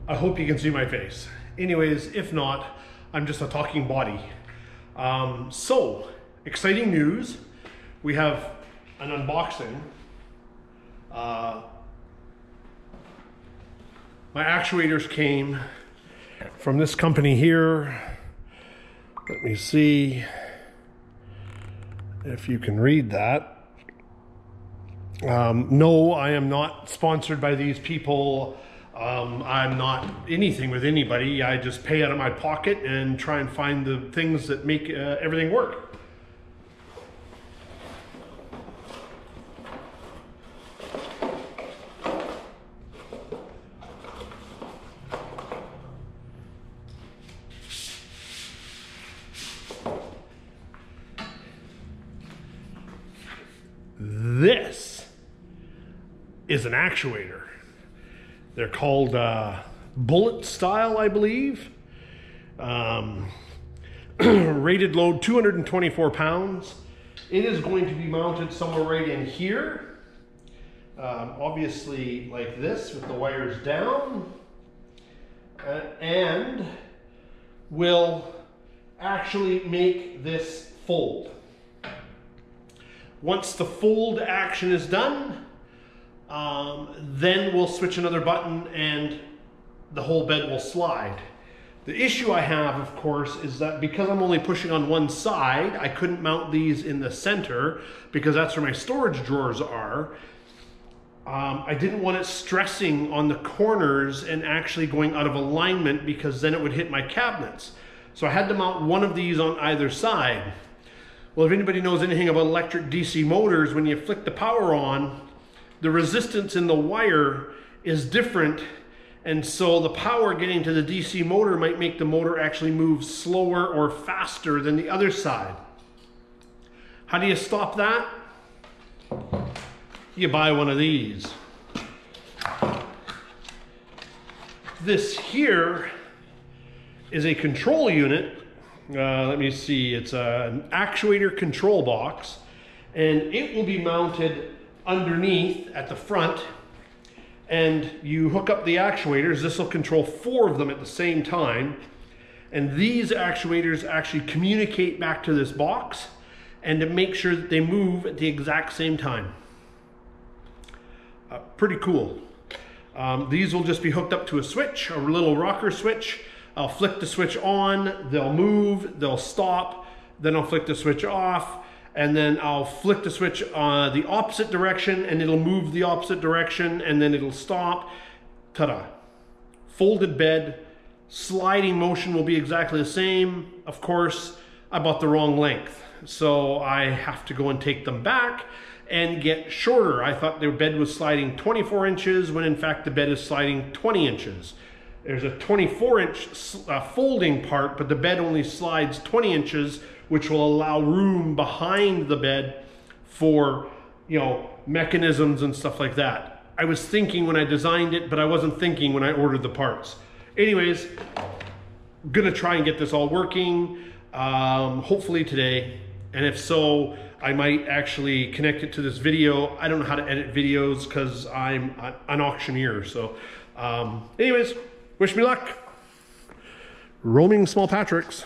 I hope you can see my face. Anyways, if not, I'm just a talking body. So, exciting news. We have an unboxing. My actuators came from this company here. Let me see if you can read that. No, I am not sponsored by these people. I'm not anything with anybody. I just pay out of my pocket and try and find the things that make everything work. This is an actuator. They're called bullet style, I believe. Rated load 224 pounds. It is going to be mounted somewhere right in here. Obviously like this with the wires down. And will actually make this fold. Once the fold action is done, then we'll switch another button and the whole bed will slide. The issue I have, of course, is that because I'm only pushing on one side, I couldn't mount these in the center because that's where my storage drawers are. I didn't want it stressing on the corners and actually going out of alignment because then it would hit my cabinets. So I had to mount one of these on either side. Well, if anybody knows anything about electric DC motors, when you flick the power on, the resistance in the wire is different, and so the power getting to the DC motor might make the motor actually move slower or faster than the other side. How do you stop that? You buy one of these. This here is a control unit. Let me see, it's an actuator control box, and it will be mounted underneath at the front, and you hook up the actuators. This will control 4 of them at the same time, and these actuators actually communicate back to this box and to make sure that they move at the exact same time. Pretty cool. These will just be hooked up to a switch, a little rocker switch. I'll flick the switch on, they'll move, they'll stop, then I'll flick the switch off, and then I'll flick the switch the opposite direction and it'll move the opposite direction and then it'll stop. Ta-da. Folded bed, sliding motion will be exactly the same. Of course, I bought the wrong length, so I have to go and take them back and get shorter. I thought the bed was sliding 24 inches when in fact the bed is sliding 20 inches. There's a 24-inch folding part, but the bed only slides 20 inches, which will allow room behind the bed for, you know, mechanisms and stuff like that. I was thinking when I designed it, but I wasn't thinking when I ordered the parts. Anyways, I'm gonna try and get this all working, hopefully today. And if so, I might actually connect it to this video. I don't know how to edit videos because I'm an auctioneer. So anyways, wish me luck. Roaming Small Patricks.